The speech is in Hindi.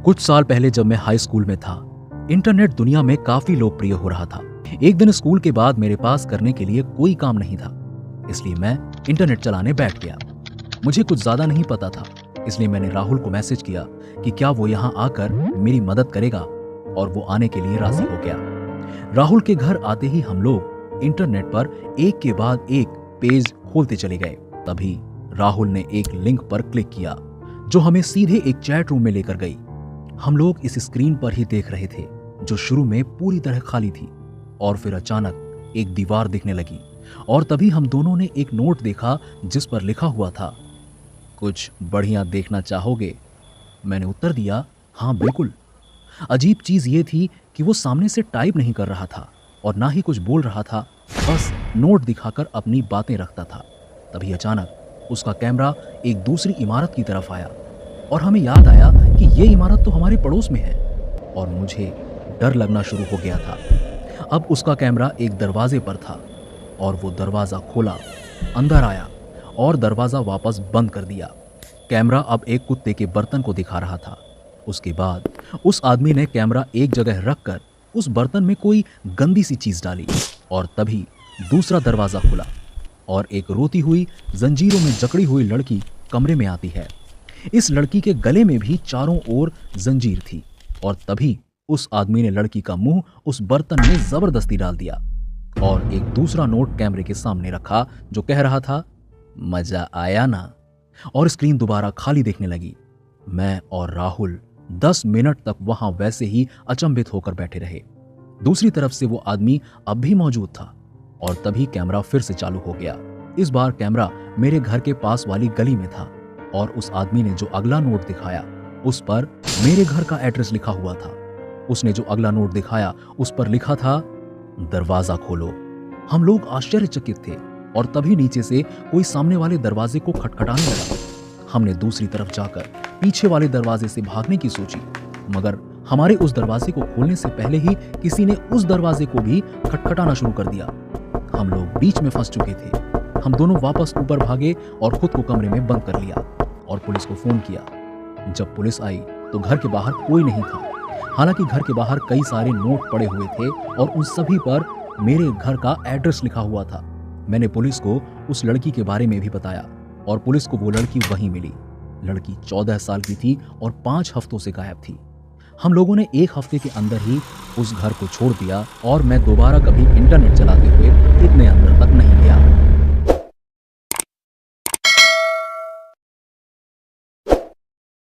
कुछ साल पहले जब मैं हाई स्कूल में था, इंटरनेट दुनिया में काफी लोकप्रिय हो रहा था। एक दिन स्कूल के बाद मेरे पास करने के लिए कोई काम नहीं था, इसलिए मैं इंटरनेट चलाने बैठ गया। मुझे कुछ ज्यादा नहीं पता था, इसलिए मैंने राहुल को मैसेज किया कि क्या वो यहाँ आकर मेरी मदद करेगा, और वो आने के लिए राजी हो गया। राहुल के घर आते ही हम लोग इंटरनेट पर एक के बाद एक पेज खोलते चले गए। तभी राहुल ने एक लिंक पर क्लिक किया जो हमें सीधे एक चैट रूम में लेकर गई। हम लोग इस स्क्रीन पर ही देख रहे थे जो शुरू में पूरी तरह खाली थी, और फिर अचानक एक दीवार दिखने लगी, और तभी हम दोनों ने एक नोट देखा जिस पर लिखा हुआ था, कुछ बढ़िया देखना चाहोगे? मैंने उत्तर दिया, हाँ बिल्कुल। अजीब चीज ये थी कि वो सामने से टाइप नहीं कर रहा था और ना ही कुछ बोल रहा था, बस नोट दिखाकर अपनी बातें रखता था। तभी अचानक उसका कैमरा एक दूसरी इमारत की तरफ आया और हमें याद आया कि ये इमारत तो हमारे पड़ोस में है, और मुझे डर लगना शुरू हो गया था। अब उसका कैमरा एक दरवाजे पर था और वो दरवाजा खोला, अंदर आया और दरवाजा वापस बंद कर दिया। कैमरा अब एक कुत्ते के बर्तन को दिखा रहा था। उसके बाद उस आदमी ने कैमरा एक जगह रखकर उस बर्तन में कोई गंदी सी चीज डाली, और तभी दूसरा दरवाजा खुला और एक रोती हुई जंजीरों में जकड़ी हुई लड़की कमरे में आती है। इस लड़की के गले में भी चारों ओर जंजीर थी, और तभी उस आदमी ने लड़की का मुंह उस बर्तन में जबरदस्ती डाल दिया और एक दूसरा नोट कैमरे के सामने रखा जो कह रहा था, मजा आया ना? और स्क्रीन दोबारा खाली दिखने लगी। मैं और राहुल 10 मिनट तक वहां वैसे ही अचंभित होकर बैठे रहे। दूसरी तरफ से वो आदमी अब भी मौजूद था, और तभी कैमरा फिर से चालू हो गया। इस बार कैमरा मेरे घर के पास वाली गली में था, और उस आदमी ने जो अगला नोट दिखाया उस पर मेरे घर का एड्रेस लिखा हुआ था। उसने जो अगला नोट दिखाया उस पर लिखा था, दरवाजा खोलो। हम लोग आश्चर्यचकित थे, और तभी नीचे से कोई सामने वाले दरवाजे को खटखटाने लगा। हमने दूसरी तरफ जाकर पीछे वाले दरवाजे से भागने की सोची, मगर हमारे उस दरवाजे को खोलने से पहले ही किसी ने उस दरवाजे को भी खटखटाना शुरू कर दिया। हम लोग बीच में फंस चुके थे। हम दोनों वापस ऊपर भागे और खुद को कमरे में बंद कर लिया और पुलिस को फोन किया। जब पुलिस आई तो घर के बाहर कोई नहीं था। हालांकि घर के बाहर कई सारे नोट पड़े हुए थे और उन सभी पर मेरे घर का एड्रेस लिखा हुआ था। मैंने पुलिस को उस लड़की के बारे में भी बताया, और पुलिस को वो लड़की वहीं मिली। लड़की 14 साल की थी और 5 हफ्तों से गायब थी। हम लोगों ने 1 हफ्ते के अंदर ही उस घर को छोड़ दिया, और मैं दोबारा कभी इंटरनेट चलाते हुए इतने